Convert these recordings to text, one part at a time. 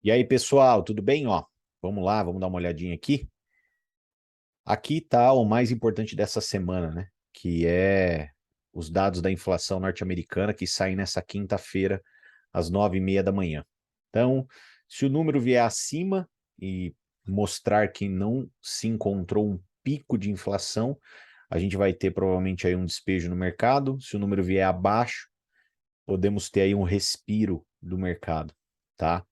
E aí, pessoal, tudo bem? Ó, vamos lá, vamos dar uma olhadinha aqui. Aqui está o mais importante dessa semana, né? Que é os dados da inflação norte-americana que saem nessa quinta-feira, às 9h30 da manhã. Então, se o número vier acima e mostrar que não se encontrou um pico de inflação, a gente vai ter provavelmente aí um despejo no mercado. Se o número vier abaixo, podemos ter aí um respiro do mercado, tá?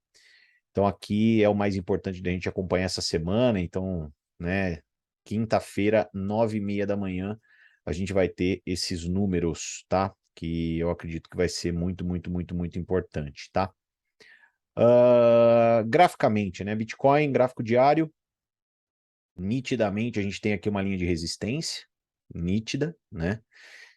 Então aqui é o mais importante da gente acompanhar essa semana. Então, né, quinta-feira, 9h30 da manhã, a gente vai ter esses números, tá? Que eu acredito que vai ser muito, muito, muito, muito importante, tá? Graficamente, né? Bitcoin, gráfico diário, nitidamente a gente tem aqui uma linha de resistência, nítida, né?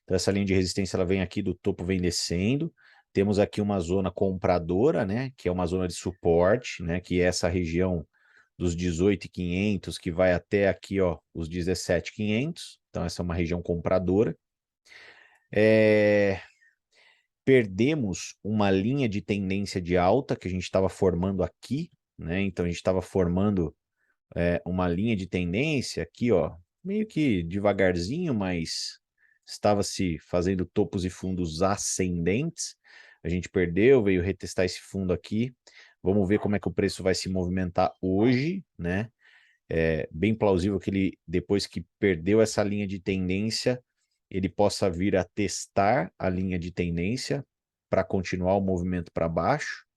Então essa linha de resistência ela vem aqui do topo, vem descendo. Temos aqui uma zona compradora, né, que é uma zona de suporte, né, que é essa região dos 18.500 que vai até aqui, ó, os 17.500. Então essa é uma região compradora. Perdemos uma linha de tendência de alta que a gente estava formando aqui, né? Então a gente estava formando uma linha de tendência aqui, ó, meio que devagarzinho, mas estava se fazendo topos e fundos ascendentes. A gente perdeu, veio retestar esse fundo aqui. Vamos ver como é que o preço vai se movimentar hoje, né? É bem plausível que ele, depois que perdeu essa linha de tendência, ele possa vir a testar a linha de tendência para continuar o movimento para baixo.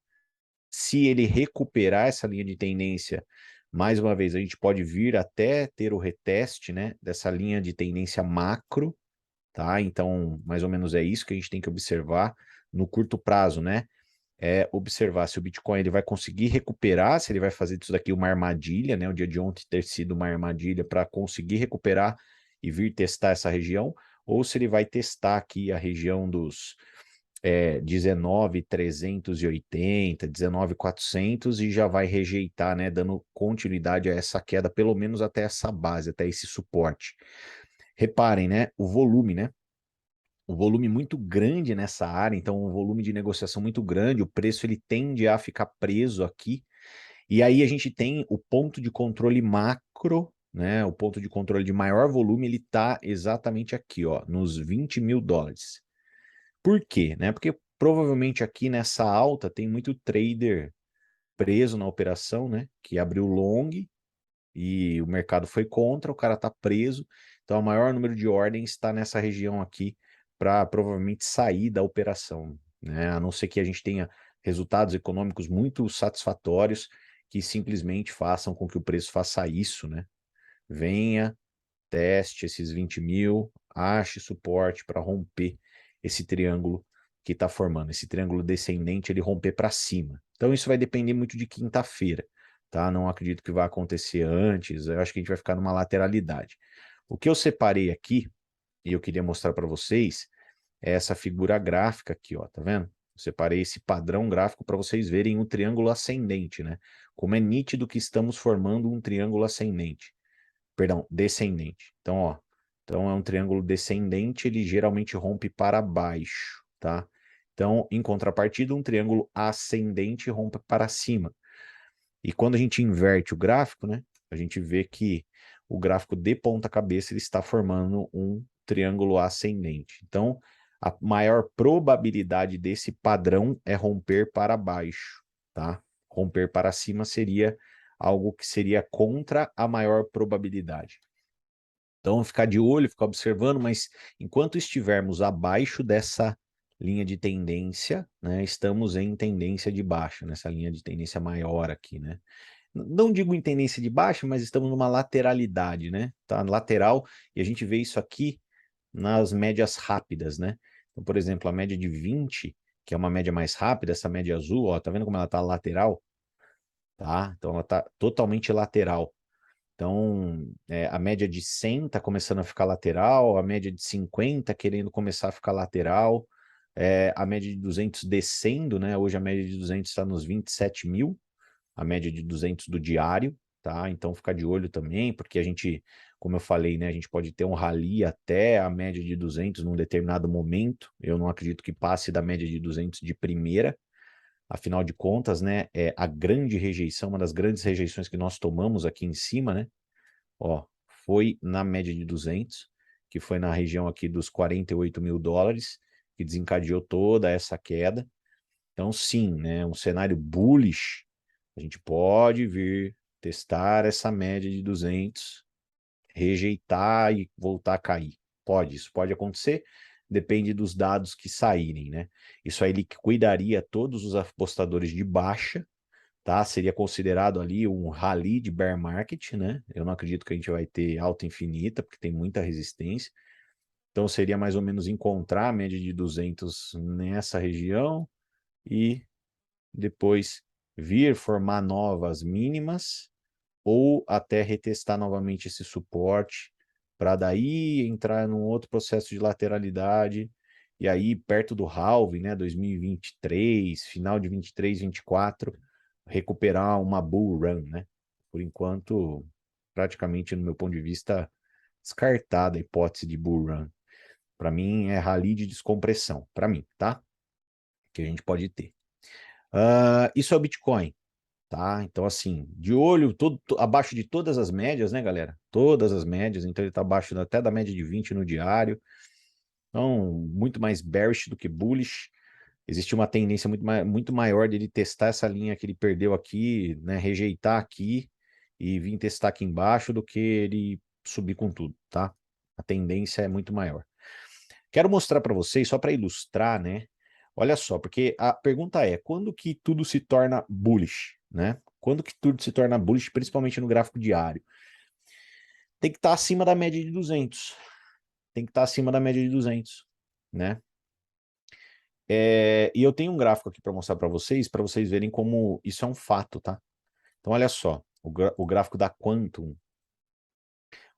Se ele recuperar essa linha de tendência, mais uma vez, a gente pode vir até ter o reteste, né, dessa linha de tendência macro, tá? Então, mais ou menos é isso que a gente tem que observar no curto prazo, né? É observar se o Bitcoin ele vai conseguir recuperar, se ele vai fazer disso daqui uma armadilha, né? O dia de ontem ter sido uma armadilha para conseguir recuperar e vir testar essa região, ou se ele vai testar aqui a região dos 19.380, 19.400 e já vai rejeitar, né, dando continuidade a essa queda, pelo menos até essa base, até esse suporte. Reparem, né, o volume, né? O volume muito grande nessa área, então um volume de negociação muito grande, o preço ele tende a ficar preso aqui, e aí a gente tem o ponto de controle macro, né? O ponto de controle de maior volume, ele está exatamente aqui, ó, nos 20 mil dólares. Por quê? Né? Porque provavelmente aqui nessa alta tem muito trader preso na operação, né? Que abriu long e o mercado foi contra, o cara está preso. Então, o maior número de ordens está nessa região aqui para provavelmente sair da operação, né? A não ser que a gente tenha resultados econômicos muito satisfatórios que simplesmente façam com que o preço faça isso, né? Venha, teste esses 20 mil, ache suporte para romper esse triângulo que está formando. Esse triângulo descendente, ele romper para cima. Então isso vai depender muito de quinta-feira, tá? Não acredito que vai acontecer antes, eu acho que a gente vai ficar numa lateralidade. O que eu separei aqui, e eu queria mostrar para vocês, é essa figura gráfica aqui, ó, tá vendo? Eu separei esse padrão gráfico para vocês verem um triângulo ascendente, né? Como é nítido que estamos formando um triângulo ascendente. Perdão, descendente. Então, ó, então é um triângulo descendente, ele geralmente rompe para baixo, tá? Então, em contrapartida, um triângulo ascendente rompe para cima. E quando a gente inverte o gráfico, né, a gente vê que o gráfico de ponta cabeça ele está formando um triângulo ascendente. Então, a maior probabilidade desse padrão é romper para baixo, tá? Romper para cima seria algo que seria contra a maior probabilidade. Então, ficar de olho, ficar observando, mas enquanto estivermos abaixo dessa linha de tendência, né, estamos em tendência de baixa, nessa linha de tendência maior aqui, né? Não digo em tendência de baixa, mas estamos numa lateralidade, né? Tá lateral, e a gente vê isso aqui nas médias rápidas, né? Então, por exemplo, a média de 20, que é uma média mais rápida, essa média azul, ó, tá vendo como ela tá lateral? Tá? Então ela tá totalmente lateral. Então, a média de 100 está começando a ficar lateral, a média de 50 querendo começar a ficar lateral, a média de 200 descendo, né? Hoje a média de 200 está nos 27 mil, a média de 200 do diário, tá? Então, ficar de olho também, porque a gente, como eu falei, né? A gente pode ter um rally até a média de 200 num determinado momento. Eu não acredito que passe da média de 200 de primeira, Afinal de contas, né, é a grande rejeição, uma das grandes rejeições que nós tomamos aqui em cima, né? Ó, foi na média de 200, que foi na região aqui dos 48 mil dólares, que desencadeou toda essa queda. Então, sim, né, um cenário bullish, a gente pode vir testar essa média de 200, rejeitar e voltar a cair. Pode, isso pode acontecer, depende dos dados que saírem, né? Isso aí liquidaria todos os apostadores de baixa, tá? Seria considerado ali um rally de bear market, né? Eu não acredito que a gente vai ter alta infinita, porque tem muita resistência. Então seria mais ou menos encontrar a média de 200 nessa região e depois vir formar novas mínimas ou até retestar novamente esse suporte para daí entrar num outro processo de lateralidade e aí perto do halving, né, 2023, final de 23, 24, recuperar uma bull run, né? Por enquanto, praticamente no meu ponto de vista, descartada a hipótese de bull run. Para mim é rally de descompressão, para mim, tá? Que a gente pode ter. Isso é o Bitcoin, tá? Então, assim, de olho abaixo de todas as médias, né, galera? Todas as médias, então ele tá abaixo até da média de 20 no diário. Então, muito mais bearish do que bullish. Existe uma tendência muito maior dele testar essa linha que ele perdeu aqui, né? Rejeitar aqui e vir testar aqui embaixo do que ele subir com tudo, tá? A tendência é muito maior. Quero mostrar para vocês, só para ilustrar, né? Olha só, porque a pergunta é, quando que tudo se torna bullish, né? Quando que tudo se torna bullish, principalmente no gráfico diário? Tem que estar acima da média de 200. Tem que estar acima da média de 200, né? E eu tenho um gráfico aqui para mostrar para vocês verem como isso é um fato, tá? Então, olha só, o gráfico da Quantum.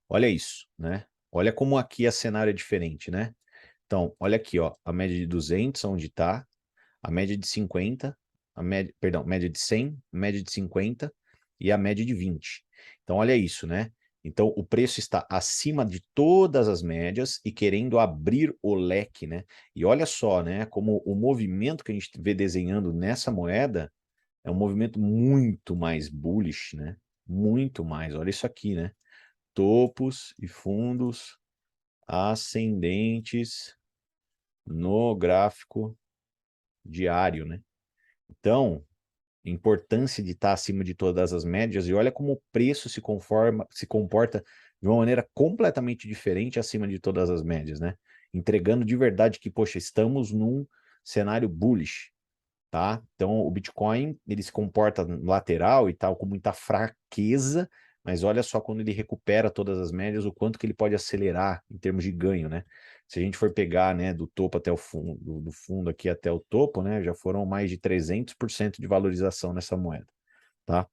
Olha isso, né? Olha como aqui a cenário é diferente, né? Então, olha aqui, ó, a média de 200, onde está, a média de 50, média de 100, média de 50 e a média de 20. Então, olha isso, né? Então, o preço está acima de todas as médias e querendo abrir o leque, né? E olha só, né? Como o movimento que a gente vê desenhando nessa moeda é um movimento muito mais bullish, né? Muito mais. Olha isso aqui, né? Topos e fundos ascendentes no gráfico diário, né? Então, importância de estar acima de todas as médias e olha como o preço se comporta de uma maneira completamente diferente acima de todas as médias, né? Entregando de verdade que, poxa, estamos num cenário bullish, tá? Então, o Bitcoin, ele se comporta lateral e tal, com muita fraqueza, mas olha só quando ele recupera todas as médias, o quanto que ele pode acelerar em termos de ganho, né? Se a gente for pegar, né, do topo até o fundo, do fundo aqui até o topo, né, já foram mais de 300% de valorização nessa moeda, tá?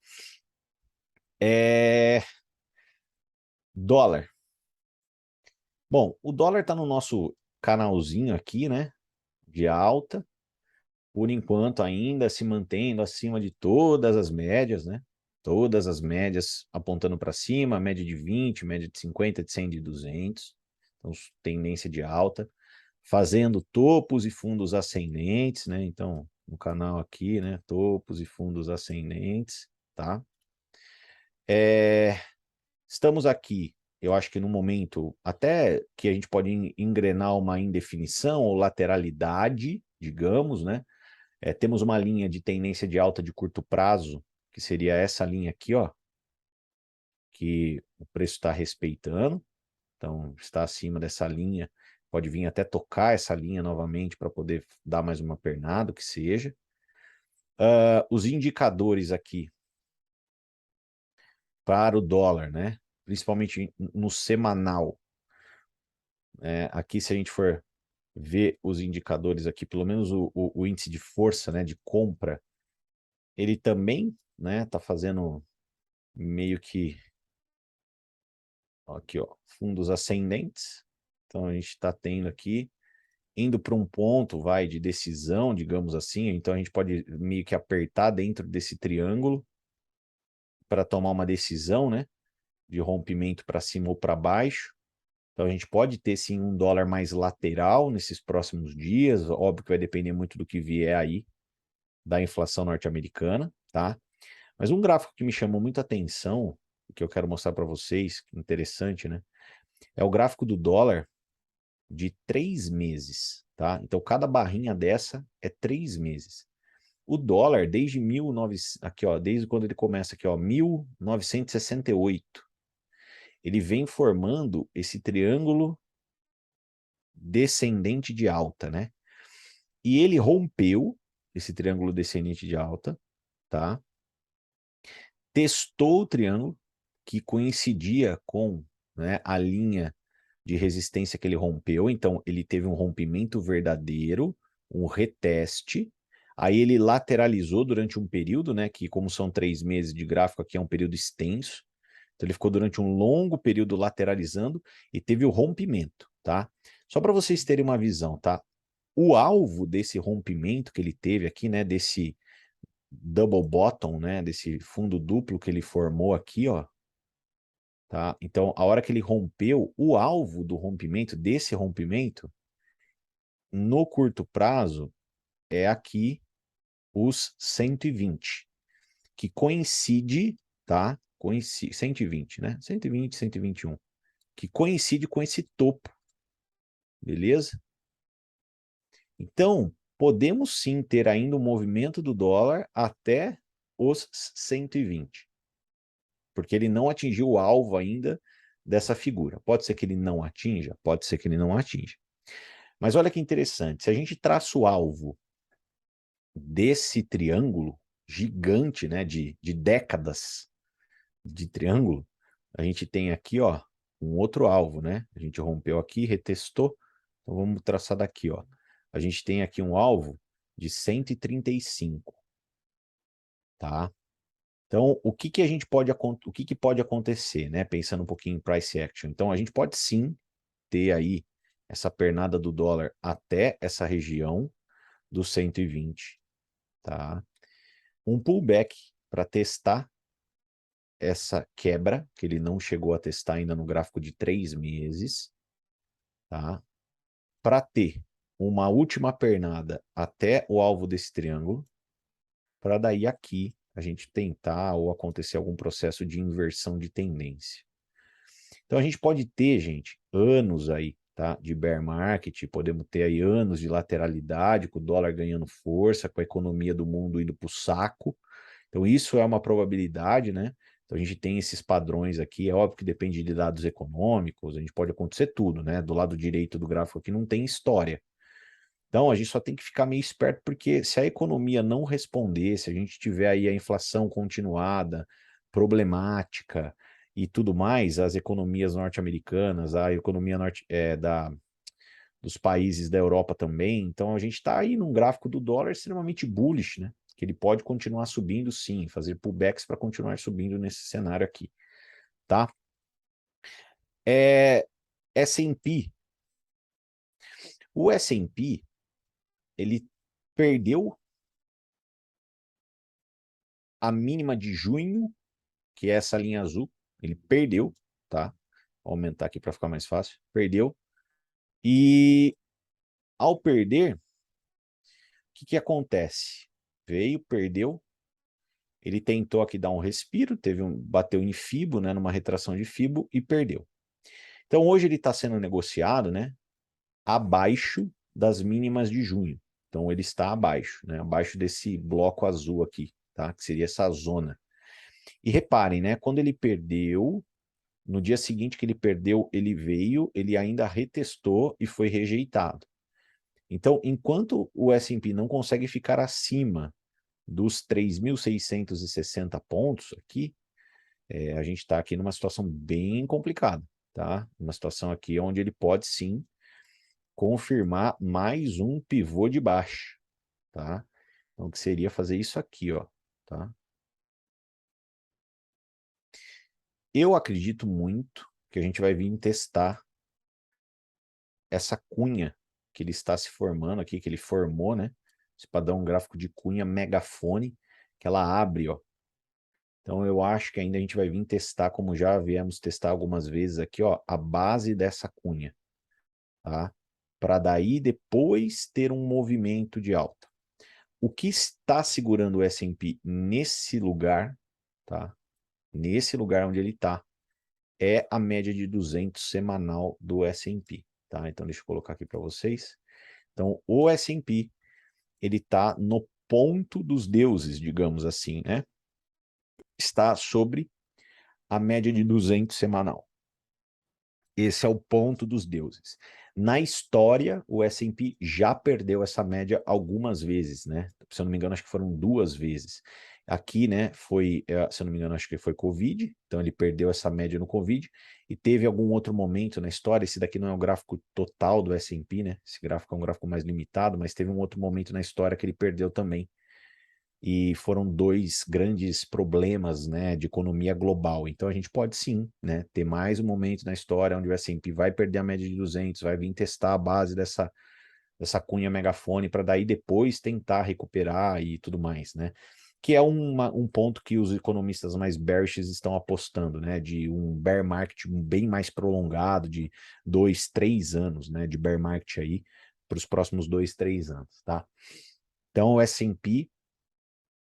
Dólar. Bom, o dólar tá no nosso canalzinho aqui, né, de alta, por enquanto ainda se mantendo acima de todas as médias, né? Todas as médias apontando para cima, média de 20, média de 50, de 100, de 200. Então, tendência de alta, fazendo topos e fundos ascendentes, né? Então, no canal aqui, né? Topos e fundos ascendentes, tá? Estamos aqui, eu acho que no momento até que a gente pode engrenar uma indefinição ou lateralidade, digamos, né? Temos uma linha de tendência de alta de curto prazo, que seria essa linha aqui, ó, que o preço está respeitando, então está acima dessa linha, pode vir até tocar essa linha novamente para poder dar mais uma pernada, o que seja. Os indicadores aqui para o dólar, né? Principalmente no semanal. Aqui, se a gente for ver os indicadores aqui, pelo menos o índice de força, né, de compra, ele também, né, tá fazendo meio que aqui, ó, fundos ascendentes. Então a gente está tendo aqui, indo para um ponto, vai, de decisão, digamos assim. Então a gente pode meio que apertar dentro desse triângulo para tomar uma decisão, né? De rompimento para cima ou para baixo. Então a gente pode ter sim um dólar mais lateral nesses próximos dias. Óbvio que vai depender muito do que vier aí, da inflação norte-americana, tá? Mas um gráfico que me chamou muita atenção, que eu quero mostrar para vocês, interessante, né? É o gráfico do dólar de 3 meses, tá? Então, cada barrinha dessa é 3 meses. O dólar, desde 1900, aqui, ó, desde quando ele começa aqui, ó, 1968, ele vem formando esse triângulo descendente de alta, né? E ele rompeu esse triângulo descendente de alta, tá? Testou o triângulo, que coincidia com, né, a linha de resistência que ele rompeu. Então, ele teve um rompimento verdadeiro, um reteste. Aí ele lateralizou durante um período, né? Que como são 3 meses de gráfico aqui, é um período extenso. Então ele ficou durante um longo período lateralizando e teve o rompimento, tá? Só para vocês terem uma visão, tá? O alvo desse rompimento que ele teve aqui, né? Desse double bottom, né? Desse fundo duplo que ele formou aqui, ó. Tá? Então, a hora que ele rompeu, o alvo do rompimento, desse rompimento, no curto prazo, é aqui os 120, que coincide, tá? 120, né? 120, 121, que coincide com esse topo, beleza? Então, podemos sim ter ainda um movimento do dólar até os 120, porque ele não atingiu o alvo ainda dessa figura. Pode ser que ele não atinja, pode ser que ele não atinja. Mas olha que interessante, se a gente traça o alvo desse triângulo gigante, né, de décadas de triângulo, a gente tem aqui, ó, um outro alvo, né? A gente rompeu aqui, retestou, então vamos traçar daqui, ó. A gente tem aqui um alvo de 135, tá? Então, o que que a gente pode, o que que pode acontecer, né? Pensando um pouquinho em price action. Então, a gente pode sim ter aí essa pernada do dólar até essa região dos 120, tá? Um pullback para testar essa quebra, que ele não chegou a testar ainda no gráfico de 3 meses, tá? Para ter uma última pernada até o alvo desse triângulo, para daí aqui a gente tentar ou acontecer algum processo de inversão de tendência. Então a gente pode ter, gente, anos aí, tá, de bear market, podemos ter aí anos de lateralidade, com o dólar ganhando força, com a economia do mundo indo para o saco. Então isso é uma probabilidade, né? Então a gente tem esses padrões aqui, é óbvio que depende de dados econômicos, a gente pode acontecer tudo, né? Do lado direito do gráfico aqui não tem história. Então a gente só tem que ficar meio esperto, porque se a economia não responder, se a gente tiver aí a inflação continuada, problemática e tudo mais, as economias norte-americanas, a economia dos países da Europa também, então a gente está aí num gráfico do dólar extremamente bullish, né? Que ele pode continuar subindo sim, fazer pullbacks para continuar subindo nesse cenário aqui, tá? S&P. O S&P, ele perdeu a mínima de junho, que é essa linha azul, ele perdeu, tá? Vou aumentar aqui para ficar mais fácil. Perdeu. E ao perder, o que que acontece? Veio, perdeu. Ele tentou aqui dar um respiro, bateu em FIBO, né, numa retração de FIBO e perdeu. Então hoje ele está sendo negociado, né, abaixo das mínimas de junho. Então ele está abaixo, né, abaixo desse bloco azul aqui, tá? Que seria essa zona. E reparem, né, quando ele perdeu, no dia seguinte que ele perdeu, ele veio, ele ainda retestou e foi rejeitado. Então, enquanto o S&P não consegue ficar acima dos 3.660 pontos aqui, a gente está aqui numa situação bem complicada, tá? Uma situação aqui onde ele pode sim confirmar mais um pivô de baixo, tá? Então, o que seria fazer isso aqui, ó, tá? Eu acredito muito que a gente vai vir testar essa cunha que ele está se formando aqui, que ele formou, né? Esse padrão gráfico de cunha megafone, que ela abre, ó. Então eu acho que ainda a gente vai vir testar, como já viemos testar algumas vezes aqui, ó, a base dessa cunha, tá? Para daí depois ter um movimento de alta. O que está segurando o S&P nesse lugar, tá? Nesse lugar onde ele está, é a média de 200 semanal do S&P, tá? Então deixa eu colocar aqui para vocês. Então o S&P, ele está no ponto dos deuses, digamos assim, né? Está sobre a média de 200 semanal. Esse é o ponto dos deuses. Na história, o S&P já perdeu essa média algumas vezes, né? Se eu não me engano, acho que foram 2 vezes. Aqui, né, foi, se eu não me engano, acho que foi Covid, então ele perdeu essa média no Covid, e teve algum outro momento na história, esse daqui não é o gráfico total do S&P, né? Esse gráfico é um gráfico mais limitado, mas teve um outro momento na história que ele perdeu também. E foram 2 grandes problemas, né, de economia global. Então a gente pode sim, né, ter mais um momento na história onde o S&P vai perder a média de 200, vai vir testar a base dessa cunha megafone para daí depois tentar recuperar e tudo mais, né? Que é um ponto que os economistas mais bearish estão apostando, né? De um bear market bem mais prolongado, de 2, 3 anos, né? De bear market aí para os próximos 2, 3 anos, tá? Então o S&P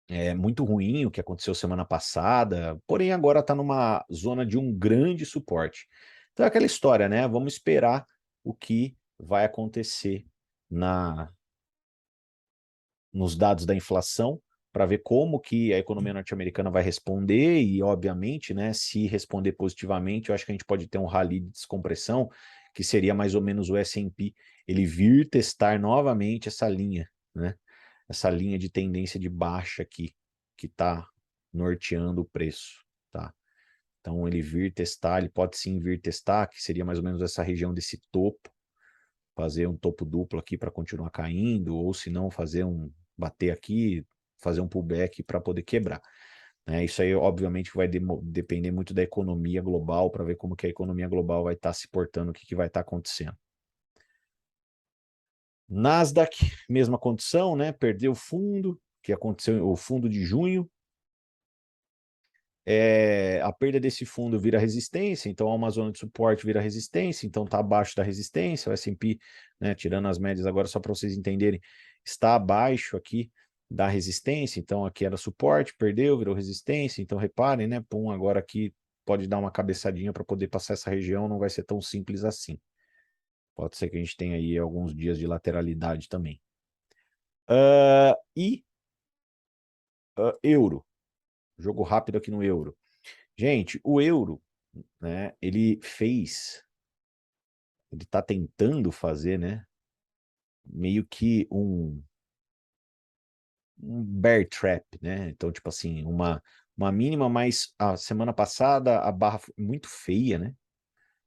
é muito ruim o que aconteceu semana passada, porém agora está numa zona de um grande suporte. Então é aquela história, né? Vamos esperar o que vai acontecer na nos dados da inflação para ver como que a economia norte-americana vai responder e, obviamente, né, se responder positivamente, eu acho que a gente pode ter um rally de descompressão, que seria mais ou menos o S&P, ele vir testar novamente essa linha, né? Essa linha de tendência de baixa aqui, que está norteando o preço, tá? Então ele vir testar, ele pode sim vir testar, que seria mais ou menos essa região desse topo, fazer um topo duplo aqui para continuar caindo, ou se não fazer bater aqui, fazer um pullback para poder quebrar. Né? Isso aí, obviamente, vai depender muito da economia global, para ver como que a economia global vai estar se portando, o que vai estar acontecendo. Nasdaq, mesma condição, né? Perdeu o fundo, que aconteceu o fundo de junho. A perda desse fundo vira resistência, então uma zona de suporte vira resistência, então está abaixo da resistência, o S&P, né, tirando as médias agora só para vocês entenderem, está abaixo aqui da resistência, então aqui era suporte, perdeu, virou resistência, então reparem, né, pum, agora aqui pode dar uma cabeçadinha para poder passar essa região, não vai ser tão simples assim. Pode ser que a gente tenha aí alguns dias de lateralidade também. Euro, jogo rápido aqui no euro. Gente, o euro, né, ele está tentando fazer, né, meio que um bear trap, né? Então, tipo assim, uma mínima, mas a semana passada a barra foi muito feia, né?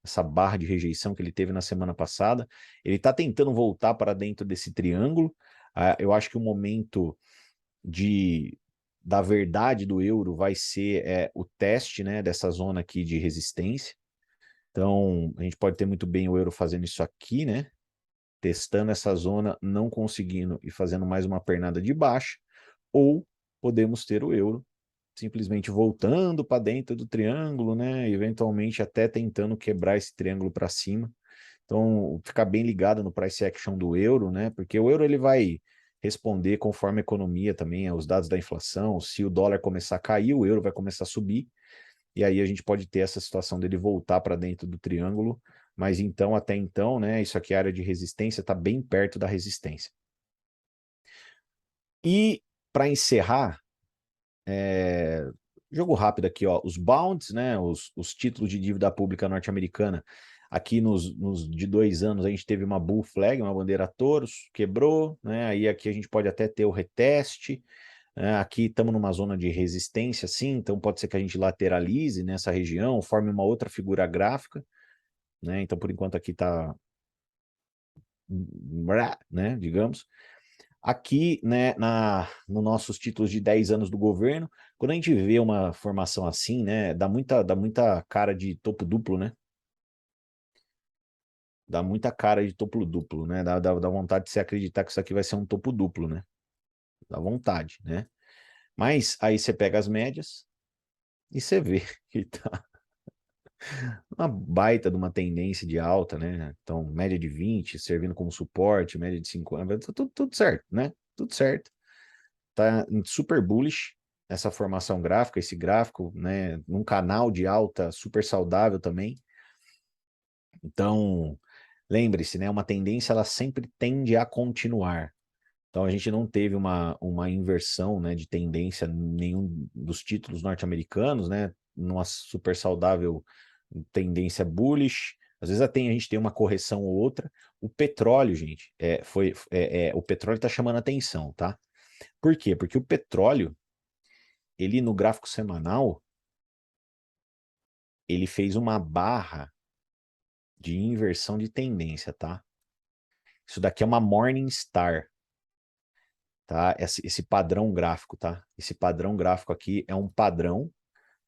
Essa barra de rejeição que ele teve na semana passada. Ele está tentando voltar para dentro desse triângulo. Eu acho que o momento da verdade do euro vai ser o teste, né, dessa zona aqui de resistência. Então, a gente pode ter muito bem o euro fazendo isso aqui, né? Testando essa zona, não conseguindo e fazendo mais uma pernada de baixa, ou podemos ter o euro simplesmente voltando para dentro do triângulo, né? Eventualmente até tentando quebrar esse triângulo para cima. Então, ficar bem ligado no price action do euro, né? Porque o euro ele vai responder conforme a economia também, aos dados da inflação. Se o dólar começar a cair, o euro vai começar a subir. E aí a gente pode ter essa situação dele voltar para dentro do triângulo, mas então, até então, né, isso aqui é a área de resistência, está bem perto da resistência. E para encerrar, jogo rápido aqui, ó, os bonds, né, os títulos de dívida pública norte-americana, aqui nos de 2 anos a gente teve uma bull flag, uma bandeira touros, quebrou, né, aí aqui a gente pode até ter o reteste, aqui estamos numa zona de resistência, sim, então pode ser que a gente lateralize nessa região, forme uma outra figura gráfica, né? Então, por enquanto, aqui está, né, digamos. Aqui, né, nos nossos títulos de 10 anos do governo, quando a gente vê uma formação assim, né, dá muita cara de topo duplo, né? Dá muita cara de topo duplo, né? Dá vontade de se acreditar que isso aqui vai ser um topo duplo, né? Dá vontade, né? Mas aí você pega as médias e você vê que tá uma baita de uma tendência de alta, né? Então, média de 20, servindo como suporte, média de 50, tudo certo, né? Tudo certo. tá super bullish essa formação gráfica, esse gráfico, né, num canal de alta super saudável também. Então, lembre-se, né, uma tendência ela sempre tende a continuar. Então a gente não teve uma inversão, né, de tendência em nenhum dos títulos norte-americanos, né, numa super saudável tendência bullish. Às vezes até a gente tem uma correção ou outra. O petróleo, gente, o petróleo está chamando atenção, tá? Por quê? Porque o petróleo, ele no gráfico semanal, ele fez uma barra de inversão de tendência, tá? Isso daqui é uma Morningstar, tá? Esse padrão gráfico, tá? Esse padrão gráfico aqui é um padrão,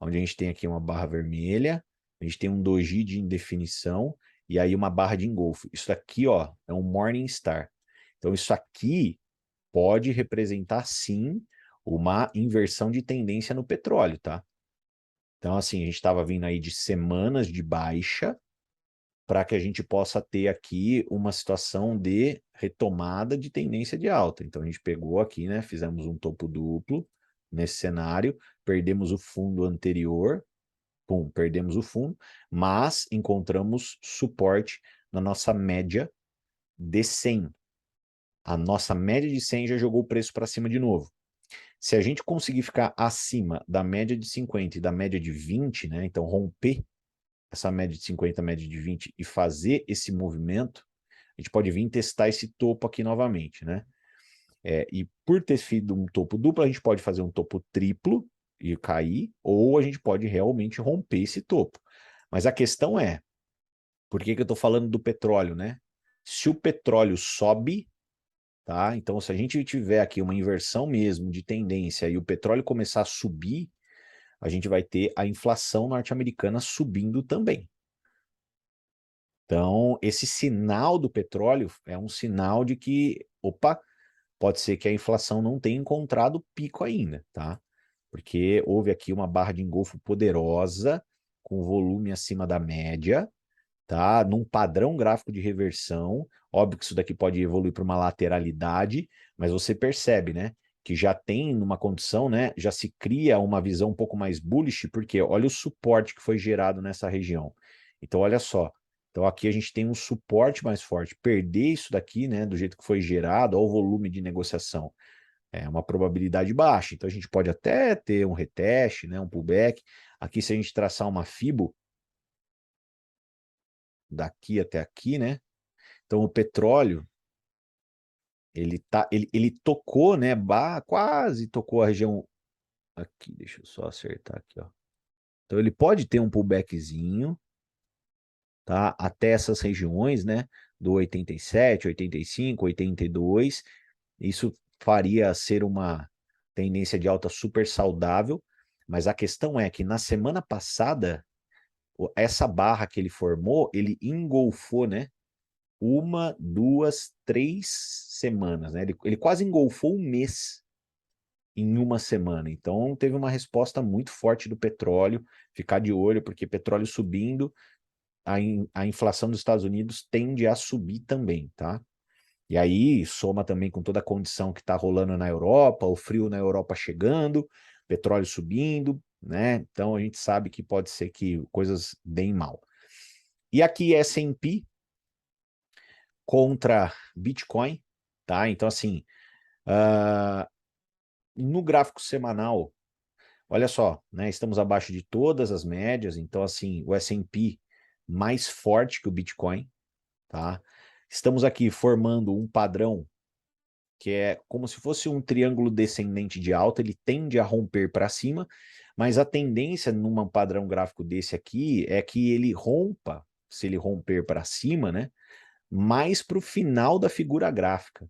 onde a gente tem aqui uma barra vermelha, a gente tem um doji de indefinição, e aí uma barra de engolfo. Isso aqui, ó, é um Morningstar. Então isso aqui pode representar, sim, uma inversão de tendência no petróleo, tá? Então, assim, a gente estava vindo aí de semanas de baixa, para que a gente possa ter aqui uma situação de retomada de tendência de alta. Então a gente pegou aqui, né, fizemos um topo duplo nesse cenário, perdemos o fundo anterior, pum, perdemos o fundo, mas encontramos suporte na nossa média de 100. A nossa média de 100 já jogou o preço para cima de novo. Se a gente conseguir ficar acima da média de 50 e da média de 20, né, então romper essa média de 50, média de 20 e fazer esse movimento, a gente pode vir testar esse topo aqui novamente, né? E por ter sido um topo duplo, a gente pode fazer um topo triplo e cair, ou a gente pode realmente romper esse topo. Mas a questão é, por que que eu estou falando do petróleo, né? Se o petróleo sobe, tá? Então, se a gente tiver aqui uma inversão mesmo de tendência e o petróleo começar a subir, a gente vai ter a inflação norte-americana subindo também. Então, esse sinal do petróleo é um sinal de que, opa, pode ser que a inflação não tenha encontrado pico ainda, tá? Porque houve aqui uma barra de engolfo poderosa, com volume acima da média, tá? Num padrão gráfico de reversão. Óbvio que isso daqui pode evoluir para uma lateralidade, mas você percebe, né? Que já tem uma condição, né? Já se cria uma visão um pouco mais bullish, porque olha o suporte que foi gerado nessa região. Então, olha só. Então, aqui a gente tem um suporte mais forte. Perder isso daqui, né? Do jeito que foi gerado, olha o volume de negociação. É uma probabilidade baixa. Então, a gente pode até ter um reteste, né? Um pullback. Aqui, se a gente traçar uma FIBO, daqui até aqui, né? Então o petróleo, ele tocou, né? Quase tocou a região aqui, deixa eu só acertar aqui, ó. Então ele pode ter um pullbackzinho, tá? Até essas regiões, né? Do 87, 85, 82. Isso faria ser uma tendência de alta super saudável, mas a questão é que na semana passada, essa barra que ele formou, ele engolfou, né? Uma, duas, 3 semanas, né? Ele quase engolfou um mês em uma semana. Então teve uma resposta muito forte do petróleo. Ficar de olho, porque petróleo subindo, a inflação dos Estados Unidos tende a subir também, tá? E aí soma também com toda a condição que está rolando na Europa, o frio na Europa chegando, petróleo subindo, né? Então a gente sabe que pode ser que coisas deem mal. E aqui S&P contra Bitcoin, tá? Então, assim, no gráfico semanal, olha só, né? Estamos abaixo de todas as médias, então, assim, o S&P mais forte que o Bitcoin, tá? Estamos aqui formando um padrão que é como se fosse um triângulo descendente de alta, ele tende a romper para cima, mas a tendência num padrão gráfico desse aqui é que ele rompa, se ele romper para cima, né? Mais para o final da figura gráfica.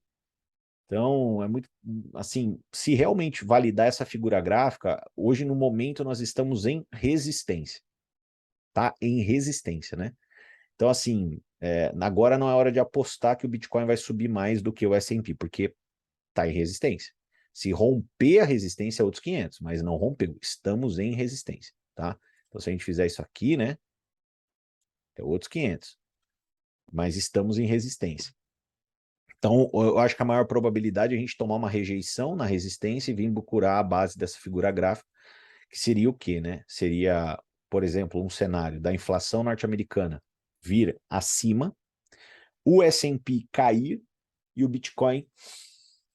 Então, é muito assim, se realmente validar essa figura gráfica, hoje no momento nós estamos em resistência, tá? Em resistência, né? Então, assim, agora não é hora de apostar que o Bitcoin vai subir mais do que o S&P, porque tá em resistência. Se romper a resistência é outros 500, mas não rompeu, estamos em resistência, tá? Então, se a gente fizer isso aqui, né, é outros 500, mas estamos em resistência. Então, eu acho que a maior probabilidade é a gente tomar uma rejeição na resistência e vir procurar a base dessa figura gráfica, que seria o quê, né? Seria, por exemplo, um cenário da inflação norte-americana vir acima, o S&P cair e o Bitcoin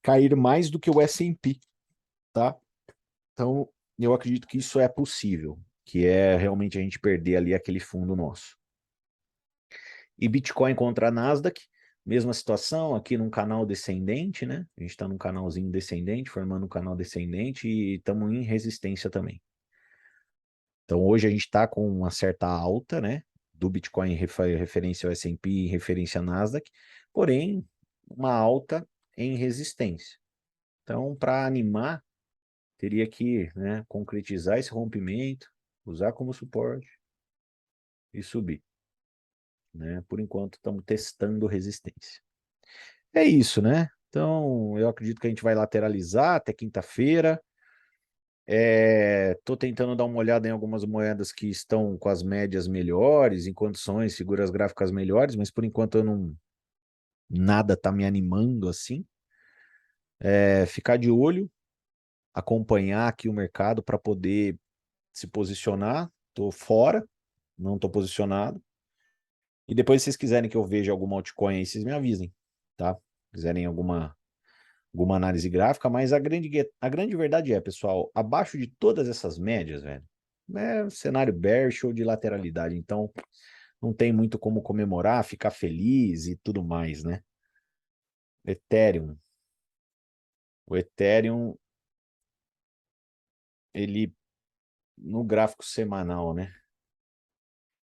cair mais do que o S&P, tá? Então, eu acredito que isso é possível, que é realmente a gente perder ali aquele fundo nosso. E Bitcoin contra a Nasdaq, mesma situação, aqui num canal descendente, né? A gente está num canalzinho descendente, formando um canal descendente e estamos em resistência também. Então hoje a gente está com uma certa alta, né? Do Bitcoin referência ao S&P e referência ao Nasdaq, porém uma alta em resistência. Então, para animar, teria que, né, concretizar esse rompimento, usar como suporte e subir. Né? Por enquanto, estamos testando resistência. É isso, né? Então, eu acredito que a gente vai lateralizar até quinta-feira. Estou tentando dar uma olhada em algumas moedas que estão com as médias melhores, em condições, figuras gráficas melhores, mas por enquanto eu não, nada está me animando assim. Ficar de olho, acompanhar aqui o mercado para poder se posicionar. Estou fora, não estou posicionado. E depois, se vocês quiserem que eu veja alguma altcoin aí, vocês me avisem, tá? Quiserem alguma análise gráfica, mas a grande verdade é, pessoal, abaixo de todas essas médias, velho, é cenário bearish ou de lateralidade, então não tem muito como comemorar, ficar feliz e tudo mais, né? Ethereum. O Ethereum, ele, no gráfico semanal, né?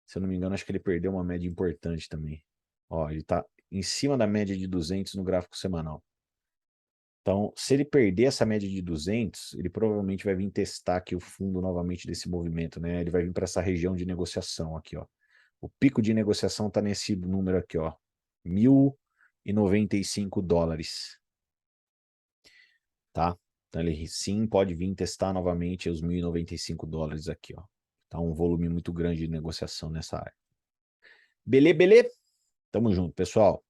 Se eu não me engano, acho que ele perdeu uma média importante também. Ó, ele tá em cima da média de 200 no gráfico semanal. Então, se ele perder essa média de 200, ele provavelmente vai vir testar aqui o fundo novamente desse movimento, né? Ele vai vir para essa região de negociação aqui, ó. O pico de negociação está nesse número aqui, ó. $1.095, tá? Então ele sim pode vir testar novamente os $1.095 aqui, ó. Tá um volume muito grande de negociação nessa área. Beleza, beleza? Tamo junto, pessoal.